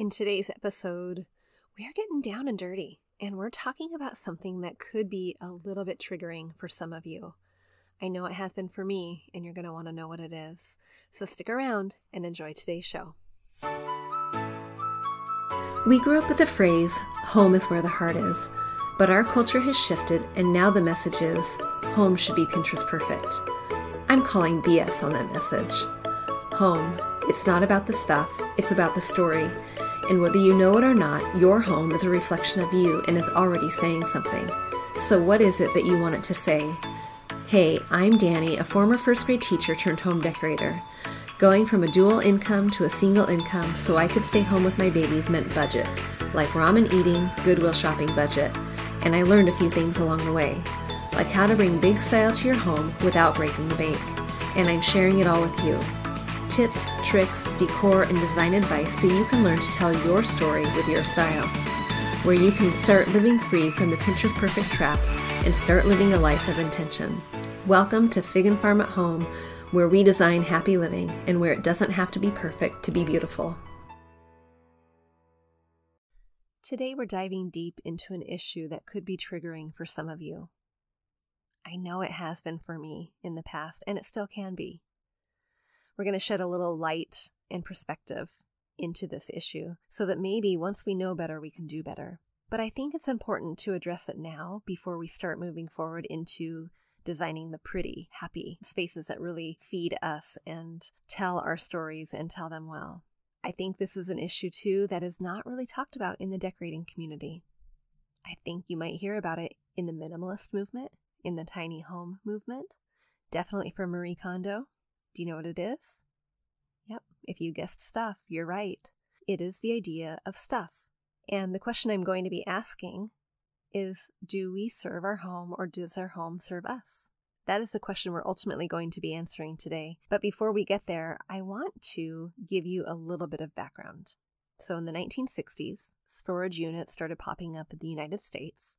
In today's episode, we are getting down and dirty, and we're talking about something that could be a little bit triggering for some of you. I know it has been for me, and you're going to want to know what it is. So stick around and enjoy today's show. We grew up with the phrase, home is where the heart is, but our culture has shifted, and now the message is, home should be Pinterest perfect. I'm calling BS on that message. Home, it's not about the stuff, it's about the story. And whether you know it or not, your home is a reflection of you and is already saying something. So what is it that you want it to say? Hey, I'm Danny, a former first grade teacher turned home decorator. Going from a dual income to a single income so I could stay home with my babies meant budget, like ramen eating, Goodwill shopping budget. And I learned a few things along the way, like how to bring big style to your home without breaking the bank. And I'm sharing it all with you. Tips, tricks, decor, and design advice so you can learn to tell your story with your style, where you can start living free from the Pinterest perfect trap and start living a life of intention. Welcome to Fig and Farm at Home, where we design happy living and where it doesn't have to be perfect to be beautiful. Today we're diving deep into an issue that could be triggering for some of you. I know it has been for me in the past, and it still can be. We're going to shed a little light and perspective into this issue so that maybe once we know better, we can do better. But I think it's important to address it now before we start moving forward into designing the pretty, happy spaces that really feed us and tell our stories and tell them well. I think this is an issue too that is not really talked about in the decorating community. I think you might hear about it in the minimalist movement, in the tiny home movement, definitely from Marie Kondo. Do you know what it is? Yep, if you guessed stuff, you're right. It is the idea of stuff. And the question I'm going to be asking is, do we serve our home or does our home serve us? That is the question we're ultimately going to be answering today. But before we get there, I want to give you a little bit of background. So in the 1960s, storage units started popping up in the United States.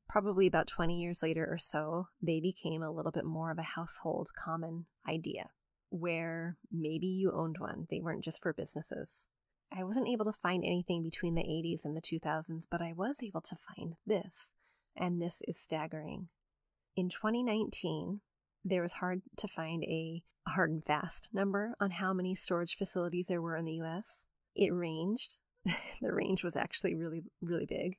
Probably about 20 years later or so, they became a little bit more of a household common idea, where maybe you owned one. They weren't just for businesses. I wasn't able to find anything between the 80s and the 2000s, but I was able to find this, and this is staggering. In 2019, there was hard to find a hard and fast number on how many storage facilities there were in the U.S. It ranged. The range was actually really, really big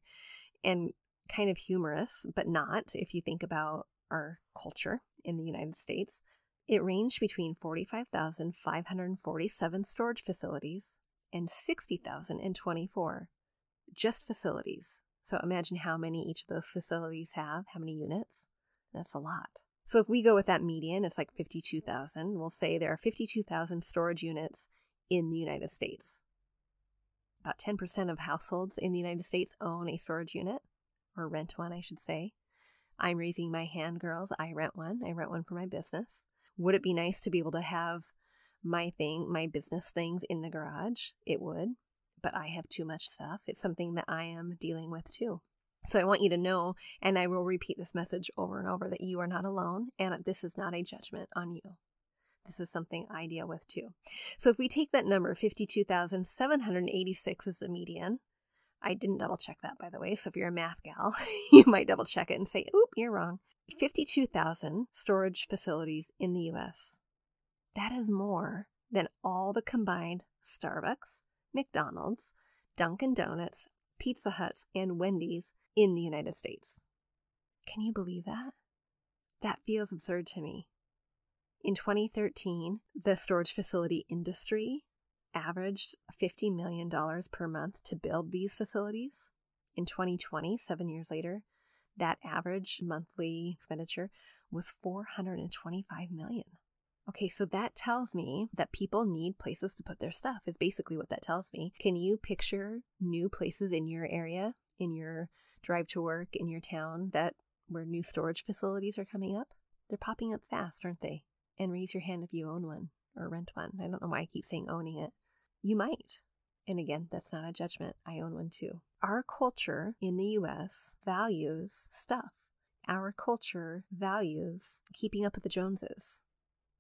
and kind of humorous, but not if you think about our culture in the United States. It ranged between 45,547 storage facilities and 60,024 just facilities. So imagine how many each of those facilities have, how many units. That's a lot. So if we go with that median, it's like 52,000. We'll say there are 52,000 storage units in the United States. About 10% of households in the United States own a storage unit, or rent one, I should say. I'm raising my hand, girls. I rent one. I rent one for my business. Would it be nice to be able to have my business things in the garage? It would, but I have too much stuff. It's something that I am dealing with too. So I want you to know, and I will repeat this message over and over, that you are not alone, and this is not a judgment on you. This is something I deal with too. So if we take that number, 52,786 is the median. I didn't double check that, by the way. So if you're a math gal, you might double check it and say, oop, you're wrong. 52,000 storage facilities in the U.S. That is more than all the combined Starbucks, McDonald's, Dunkin' Donuts, Pizza Huts, and Wendy's in the United States. Can you believe that? That feels absurd to me. In 2013, the storage facility industry averaged $50 million per month to build these facilities. In 2020, 7 years later, that average monthly expenditure was $425 million. Okay, so that tells me that people need places to put their stuff, is basically what that tells me. Can you picture new places in your area, in your drive to work, in your town, where new storage facilities are coming up? They're popping up fast, aren't they? And raise your hand if you own one or rent one. I don't know why I keep saying owning it. You might. And again, that's not a judgment. I own one too. Our culture in the U.S. values stuff. Our culture values keeping up with the Joneses.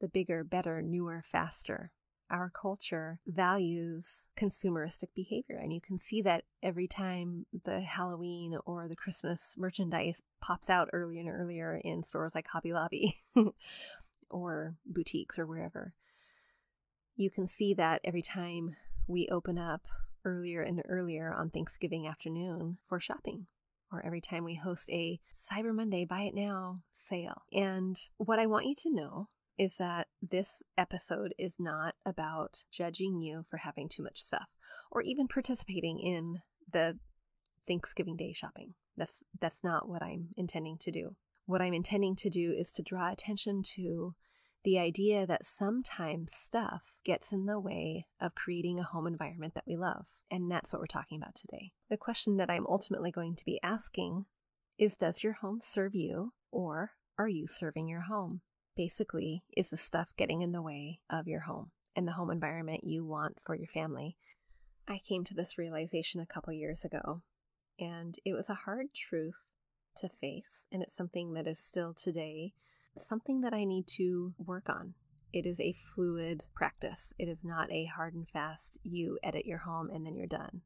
The bigger, better, newer, faster. our culture values consumeristic behavior. And you can see that every time the Halloween or the Christmas merchandise pops out earlier and earlier in stores like Hobby Lobby or boutiques or wherever. You can see that every time we open up earlier and earlier on Thanksgiving afternoon for shopping, or every time we host a Cyber Monday Buy It Now sale. And what I want you to know is that this episode is not about judging you for having too much stuff or even participating in the Thanksgiving Day shopping. That's not what I'm intending to do. What I'm intending to do is to draw attention to the idea that sometimes stuff gets in the way of creating a home environment that we love. And that's what we're talking about today. The question that I'm ultimately going to be asking is, does your home serve you, or are you serving your home? Basically, is the stuff getting in the way of your home and the home environment you want for your family? I came to this realization a couple years ago, and it was a hard truth to face, and it's something that is still today something that I need to work on. It is a fluid practice. It is not a hard and fast, you edit your home and then you're done.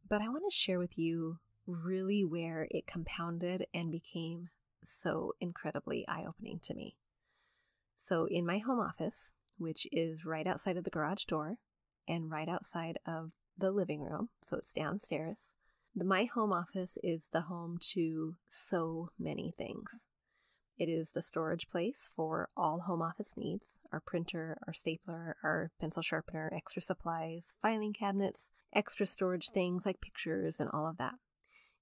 But I want to share with you really where it compounded and became so incredibly eye-opening to me. So in my home office, which is right outside of the garage door and right outside of the living room, so it's downstairs, my home office is the home to so many things. It is the storage place for all home office needs: our printer, our stapler, our pencil sharpener, extra supplies, filing cabinets, extra storage things like pictures and all of that.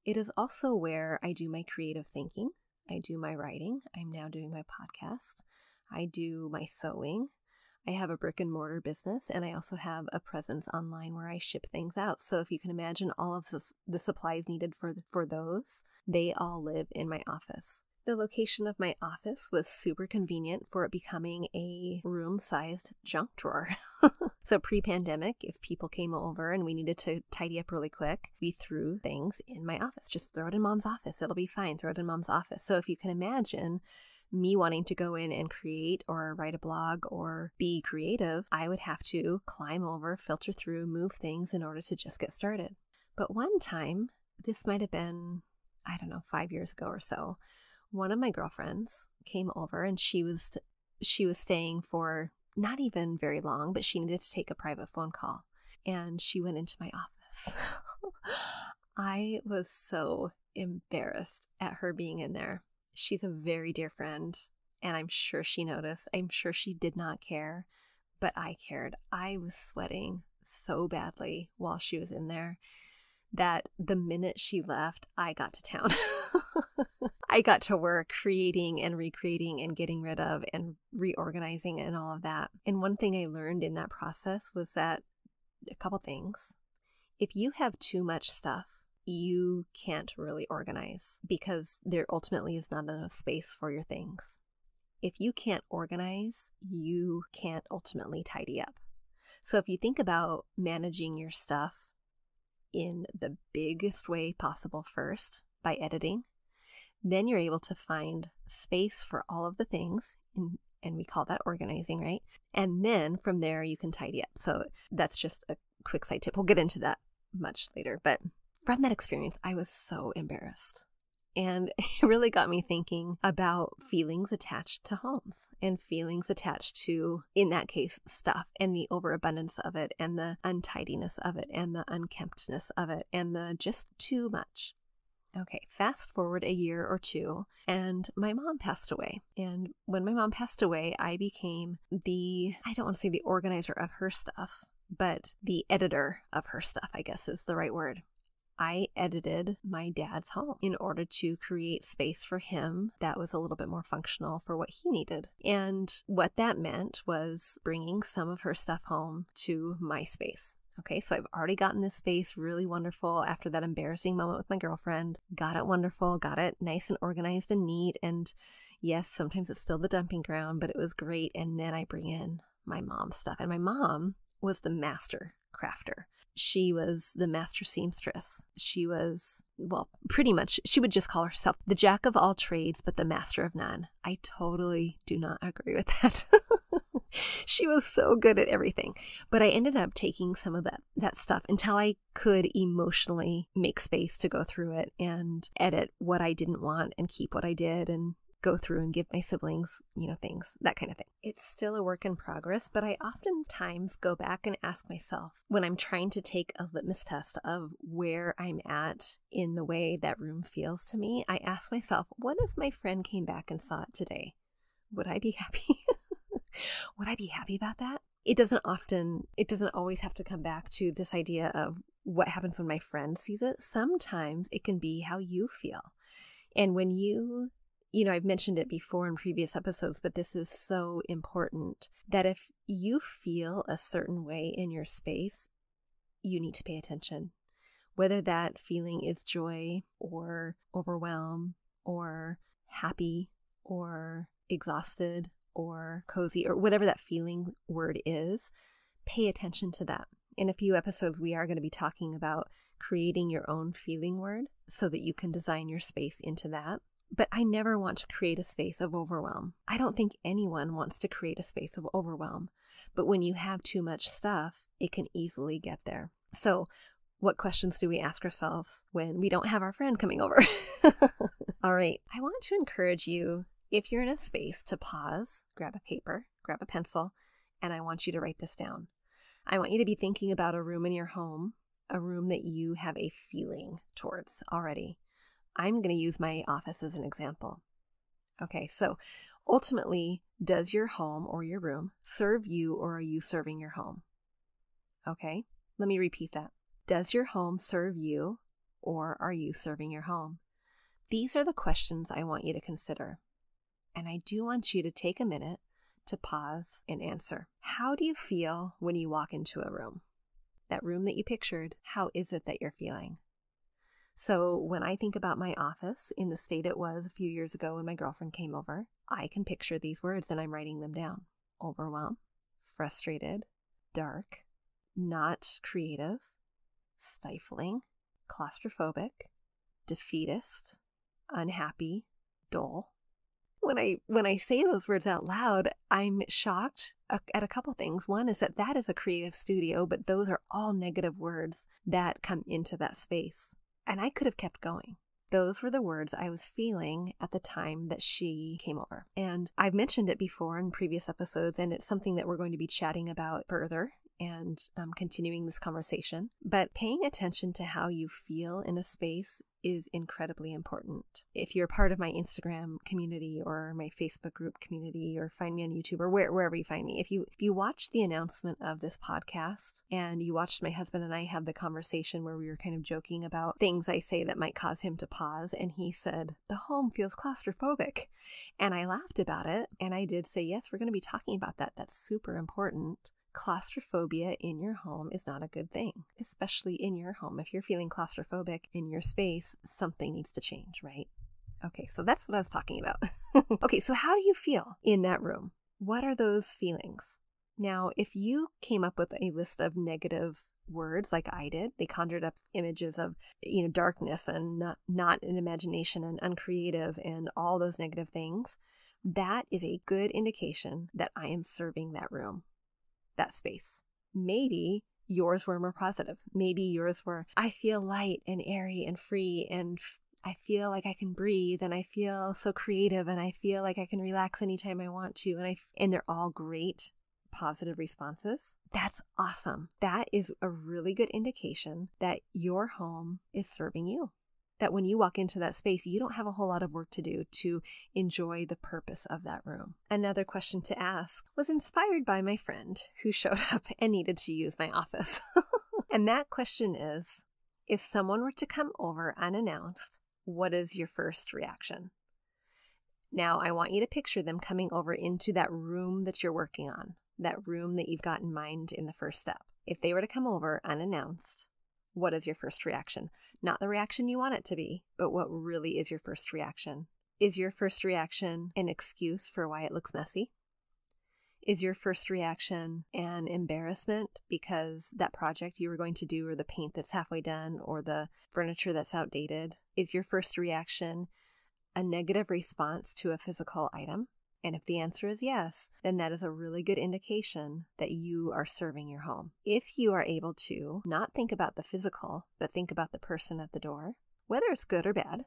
It is also where I do my creative thinking. I do my writing. I'm now doing my podcast. I do my sewing. I have a brick and mortar business, and I also have a presence online where I ship things out. So if you can imagine all of the supplies needed for those, they all live in my office. The location of my office was super convenient for it becoming a room-sized junk drawer. So pre-pandemic, if people came over and we needed to tidy up really quick, we threw things in my office. Just throw it in mom's office. It'll be fine. Throw it in mom's office. So if you can imagine me wanting to go in and create or write a blog or be creative, I would have to climb over, filter through, move things in order to just get started. But one time, this might have been, 5 years ago or so, one of my girlfriends came over, and she was staying for not even very long, but she needed to take a private phone call, and she went into my office. I was so embarrassed at her being in there. She's a very dear friend, and I'm sure she noticed. I'm sure she did not care, but I cared. I was sweating so badly while she was in there that the minute she left, I got to town. I got to work creating and recreating and getting rid of and reorganizing and all of that. And one thing I learned in that process was that a couple things. If you have too much stuff, you can't really organize because there ultimately is not enough space for your things. If you can't organize, you can't ultimately tidy up. So if you think about managing your stuff in the biggest way possible first by editing, then you're able to find space for all of the things, and we call that organizing, right? And then from there you can tidy up. So that's just a quick side tip. We'll get into that much later. But from that experience, I was so embarrassed. And it really got me thinking about feelings attached to homes and feelings attached to, in that case, stuff and the overabundance of it and the untidiness of it and the unkemptness of it and the just too much. Okay, fast forward a year or two, and my mom passed away. And when my mom passed away, I became I don't want to say the organizer of her stuff, but the editor of her stuff, I guess is the right word. I edited my dad's home in order to create space for him that was a little bit more functional for what he needed. And what that meant was bringing some of her stuff home to my space. Okay, so I've already gotten this space really wonderful after that embarrassing moment with my girlfriend. Got it wonderful, got it nice and organized and neat. And yes, sometimes it's still the dumping ground, but it was great. And then I bring in my mom's stuff. And my mom was the master crafter. She was the master seamstress. She was, well, pretty much, she would just call herself the jack of all trades, but the master of none. I totally do not agree with that. She was so good at everything. But I ended up taking some of that stuff until I could emotionally make space to go through it and edit what I didn't want and keep what I did and go through and give my siblings, things, that kind of thing. It's still a work in progress, but I oftentimes go back and ask myself when I'm trying to take a litmus test of where I'm at in the way that room feels to me. I ask myself, what if my friend came back and saw it today? Would I be happy? Would I be happy about that? It doesn't always have to come back to this idea of what happens when my friend sees it. Sometimes it can be how you feel. And when I've mentioned it before in previous episodes, but this is so important that if you feel a certain way in your space, you need to pay attention. Whether that feeling is joy or overwhelm or happy or exhausted or cozy or whatever that feeling word is, pay attention to that. In a few episodes, we are going to be talking about creating your own feeling word so that you can design your space into that. But I never want to create a space of overwhelm. I don't think anyone wants to create a space of overwhelm. But when you have too much stuff, it can easily get there. So what questions do we ask ourselves when we don't have our friend coming over? All right. I want to encourage you, if you're in a space, to pause, grab a paper, grab a pencil, and I want you to write this down. I want you to be thinking about a room in your home, a room that you have a feeling towards already. I'm going to use my office as an example. Okay, so ultimately, does your home or your room serve you, or are you serving your home? Okay, let me repeat that. Does your home serve you, or are you serving your home? These are the questions I want you to consider. And I do want you to take a minute to pause and answer. How do you feel when you walk into a room? That room that you pictured, how is it that you're feeling? So when I think about my office in the state it was a few years ago when my girlfriend came over, I can picture these words and I'm writing them down. Overwhelmed, frustrated, dark, not creative, stifling, claustrophobic, defeatist, unhappy, dull. When I say those words out loud, I'm shocked at a couple things. One is that is a creative studio, but those are all negative words that come into that space. And I could have kept going. Those were the words I was feeling at the time that she came over. And I've mentioned it before in previous episodes, and it's something that we're going to be chatting about further and continuing this conversation. But paying attention to how you feel in a space is incredibly important. If you're part of my Instagram community or my Facebook group community, or find me on YouTube or wherever you find me, if you watched the announcement of this podcast and you watched my husband and I have the conversation where we were kind of joking about things I say that might cause him to pause, and he said, the home feels claustrophobic. And I laughed about it, and I did say, yes, we're going to be talking about that. That's super important. Claustrophobia in your home is not a good thing, especially in your home. If you're feeling claustrophobic in your space, something needs to change, right? Okay, so that's what I was talking about. Okay, so how do you feel in that room? What are those feelings? Now, if you came up with a list of negative words like I did, they conjured up images of, darkness and not an imagination and uncreative and all those negative things, that is a good indication that I am serving that room, that space. Maybe yours were more positive. Maybe yours were, I feel light and airy and free, and I feel like I can breathe, and I feel so creative, and I feel like I can relax anytime I want to, and they're all great positive responses. That's awesome. That is a really good indication that your home is serving you. That when you walk into that space, you don't have a whole lot of work to do to enjoy the purpose of that room. Another question to ask was inspired by my friend who showed up and needed to use my office. And that question is, if someone were to come over unannounced, what is your first reaction? Now, I want you to picture them coming over into that room that you're working on, that room that you've got in mind in the first step. If they were to come over unannounced, what is your first reaction? Not the reaction you want it to be, but what really is your first reaction? Is your first reaction an excuse for why it looks messy? Is your first reaction an embarrassment because that project you were going to do, or the paint that's halfway done, or the furniture that's outdated? Is your first reaction a negative response to a physical item? And if the answer is yes, then that is a really good indication that you are serving your home. If you are able to not think about the physical, but think about the person at the door, whether it's good or bad,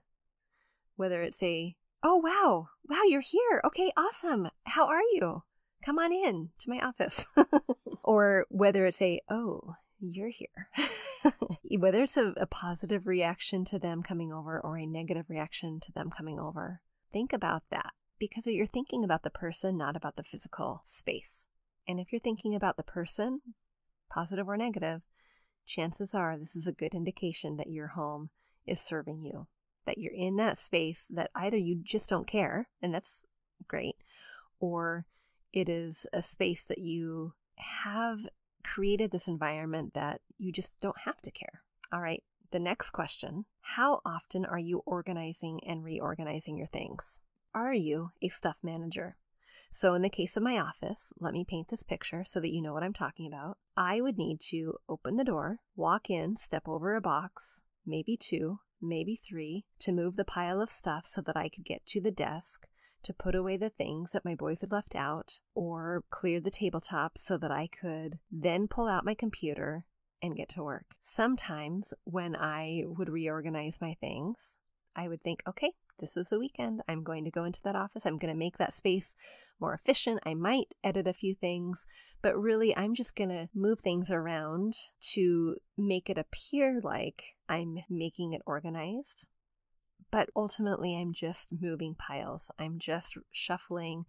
whether it's oh, wow, you're here. Okay, awesome. How are you? Come on in to my office. Or whether it's oh, you're here. Whether it's a positive reaction to them coming over or a negative reaction to them coming over, think about that, because you're thinking about the person, not about the physical space. And if you're thinking about the person, positive or negative, chances are this is a good indication that your home is serving you, that you're in that space that either you just don't care, and that's great, or it is a space that you have created this environment that you just don't have to care. All right, the next question, how often are you organizing and reorganizing your things? Are you a stuff manager? So in the case of my office, let me paint this picture so that you know what I'm talking about. I would need to open the door, walk in, step over a box, maybe 2, maybe 3, to move the pile of stuff so that I could get to the desk, to put away the things that my boys had left out, or clear the tabletop so that I could then pull out my computer and get to work. Sometimes when I would reorganize my things, I would think, okay, this is the weekend. I'm going to go into that office. I'm going to make that space more efficient. I might edit a few things, but really I'm just going to move things around to make it appear like I'm making it organized. But ultimately, I'm just moving piles. I'm just shuffling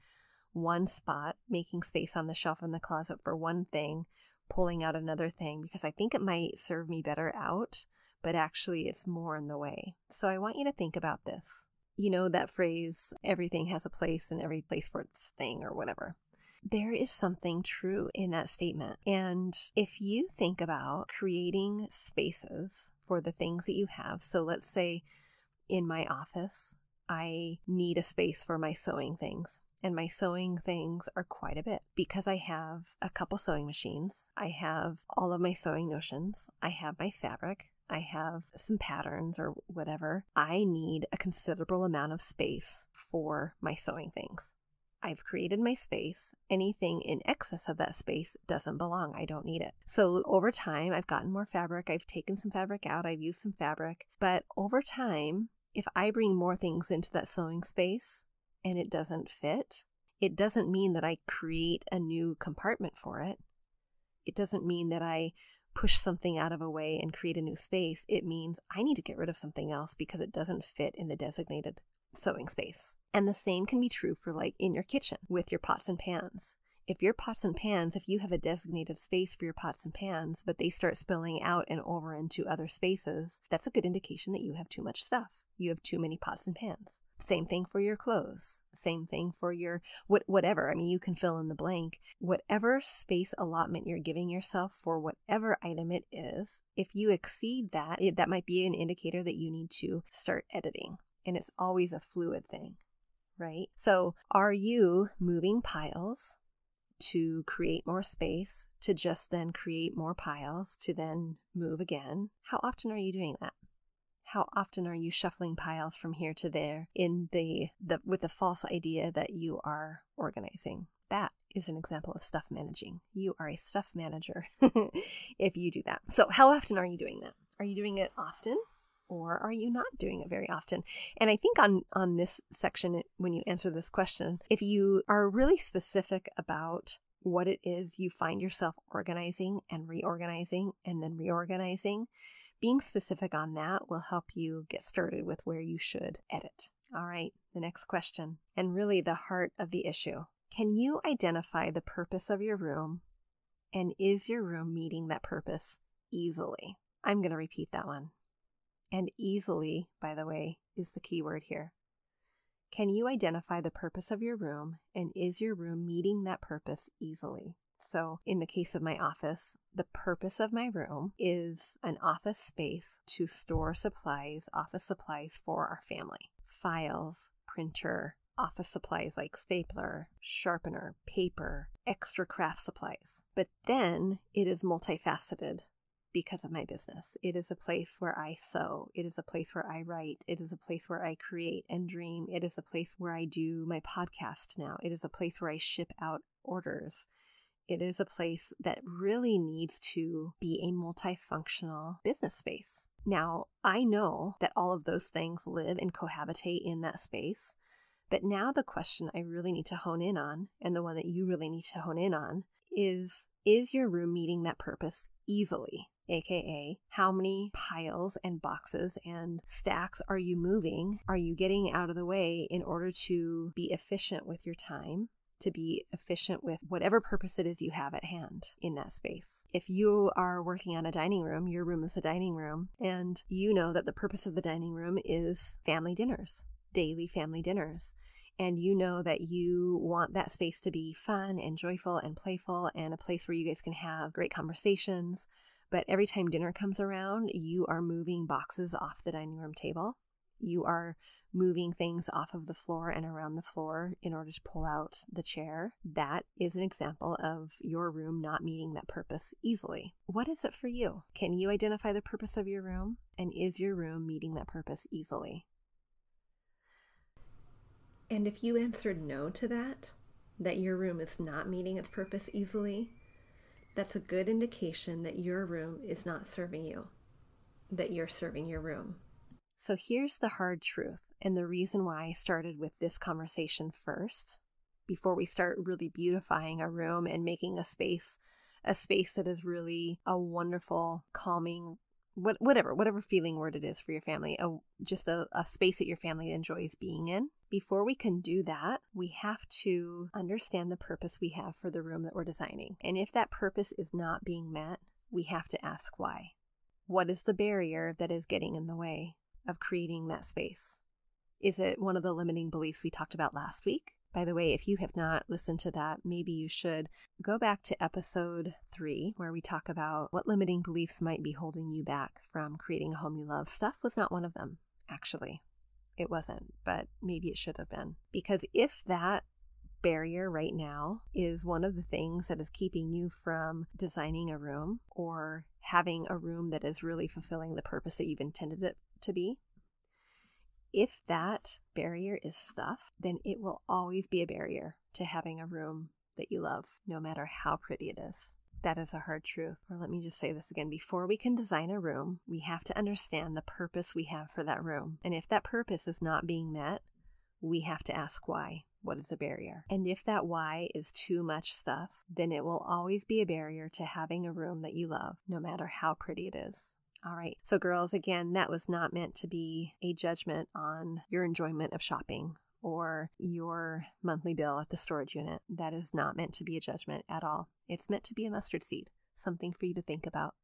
one spot, making space on the shelf in the closet for one thing, pulling out another thing, because I think it might serve me better out, but actually it's more in the way. So I want you to think about this. You know that phrase, everything has a place and every place for its thing, or whatever. There is something true in that statement. And if you think about creating spaces for the things that you have, so let's say in my office, I need a space for my sewing things. And my sewing things are quite a bit because I have a couple sewing machines. I have all of my sewing notions. I have my fabric. I have some patterns or whatever. I need a considerable amount of space for my sewing things. I've created my space. Anything in excess of that space doesn't belong. I don't need it. So over time, I've gotten more fabric. I've taken some fabric out. I've used some fabric. But over time, if I bring more things into that sewing space and it doesn't fit, it doesn't mean that I create a new compartment for it. It doesn't mean that I push something out of a way and create a new space. It means I need to get rid of something else because it doesn't fit in the designated sewing space. And the same can be true for like in your kitchen with your pots and pans. If your pots and pans, if you have a designated space for your pots and pans, but they start spilling out and over into other spaces, that's a good indication that you have too much stuff. You have too many pots and pans. Same thing for your clothes. Same thing for your whatever. I mean, you can fill in the blank. Whatever space allotment you're giving yourself for whatever item it is, if you exceed that, that might be an indicator that you need to start editing. And it's always a fluid thing, right? So are you moving piles to create more space, to just then create more piles, to then move again? How often are you doing that? How often are you shuffling piles from here to there in with the false idea that you are organizing? That is an example of stuff managing. You are a stuff manager if you do that. So how often are you doing that? Are you doing it often? Or are you not doing it very often? And I think on this section, when you answer this question, if you are really specific about what it is you find yourself organizing and reorganizing and then reorganizing, being specific on that will help you get started with where you should edit. All right, the next question, and really the heart of the issue. Can you identify the purpose of your room, and is your room meeting that purpose easily? I'm going to repeat that one. And easily, by the way, is the key word here. Can you identify the purpose of your room, and is your room meeting that purpose easily? So in the case of my office, the purpose of my room is an office space to store supplies, office supplies for our family. Files, printer, office supplies like stapler, sharpener, paper, extra craft supplies. But then it is multifaceted. because of my business. It is a place where I sew. It is a place where I write. It is a place where I create and dream. It is a place where I do my podcast now. It is a place where I ship out orders. It is a place that really needs to be a multifunctional business space. Now, I know that all of those things live and cohabitate in that space, but now the question I really need to hone in on, and the one that you really need to hone in on, is your room meeting that purpose easily? AKA, how many piles and boxes and stacks are you moving? Are you getting out of the way in order to be efficient with your time? To be efficient with whatever purpose it is you have at hand in that space. If you are working on a dining room, your room is a dining room, and you know that the purpose of the dining room is family dinners, daily family dinners, and you know that you want that space to be fun and joyful and playful and a place where you guys can have great conversations, but every time dinner comes around, you are moving boxes off the dining room table. You are moving things off of the floor and around the floor in order to pull out the chair. That is an example of your room not meeting that purpose easily. What is it for you? Can you identify the purpose of your room? And is your room meeting that purpose easily? And if you answered no to that your room is not meeting its purpose easily, that's a good indication that your room is not serving you, that you're serving your room. So here's the hard truth, and the reason why I started with this conversation first, before we start really beautifying a room and making a space that is really a wonderful, calming, whatever feeling word it is for your family, just a space that your family enjoys being in. Before we can do that, we have to understand the purpose we have for the room that we're designing. And if that purpose is not being met, we have to ask why. What is the barrier that is getting in the way of creating that space? Is it one of the limiting beliefs we talked about last week? By the way, if you have not listened to that, maybe you should go back to episode 3, where we talk about what limiting beliefs might be holding you back from creating a home you love. Stuff was not one of them, actually. It wasn't, but maybe it should have been. Because if that barrier right now is one of the things that is keeping you from designing a room or having a room that is really fulfilling the purpose that you've intended it to be, if that barrier is stuff, then it will always be a barrier to having a room that you love, no matter how pretty it is. That is a hard truth. Or let me just say this again. Before we can design a room, we have to understand the purpose we have for that room. And if that purpose is not being met, we have to ask why. What is the barrier? And if that why is too much stuff, then it will always be a barrier to having a room that you love, no matter how pretty it is. All right. So girls, again, that was not meant to be a judgment on your enjoyment of shopping or your monthly bill at the storage unit. That is not meant to be a judgment at all. It's meant to be a mustard seed, something for you to think about,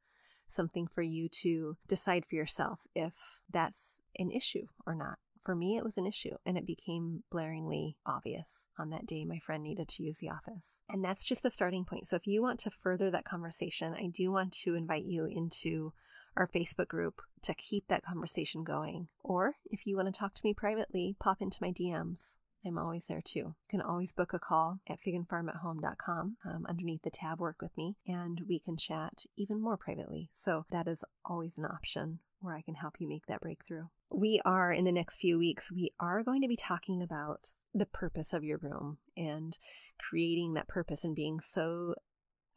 something for you to decide for yourself if that's an issue or not. For me, it was an issue, and it became blaringly obvious on that day my friend needed to use the office. And that's just a starting point. So if you want to further that conversation, I do want to invite you into our Facebook group to keep that conversation going. Or if you want to talk to me privately, pop into my DMs. I'm always there too. You can always book a call at figandfarmathome.com underneath the tab Work With Me, and we can chat even more privately. So that is always an option where I can help you make that breakthrough. We are, in the next few weeks, we are going to be talking about the purpose of your room and creating that purpose and being so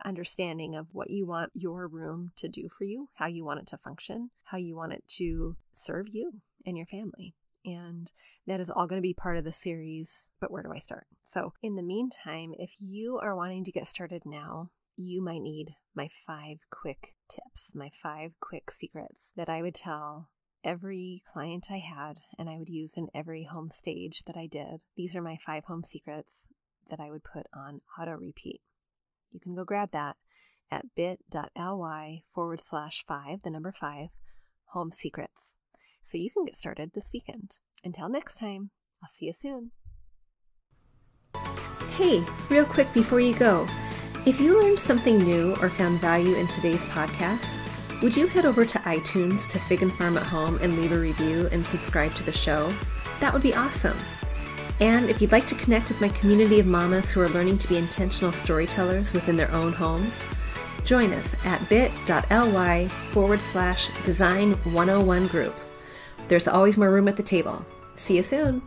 understanding of what you want your room to do for you, how you want it to function, how you want it to serve you and your family. And that is all going to be part of the series, but where do I start? So in the meantime, if you are wanting to get started now, you might need my 5 quick tips, my 5 quick secrets that I would tell every client I had and I would use in every home stage that I did. These are my 5 home secrets that I would put on auto repeat. You can go grab that at bit.ly/5, the number 5, home secrets. So you can get started this weekend. Until next time, I'll see you soon. Hey, real quick before you go, if you learned something new or found value in today's podcast, would you head over to iTunes to Fig and Farm at Home and leave a review and subscribe to the show? That would be awesome. And if you'd like to connect with my community of mamas who are learning to be intentional storytellers within their own homes, Join us at bit.ly/design101 group. There's always more room at the table. See you soon.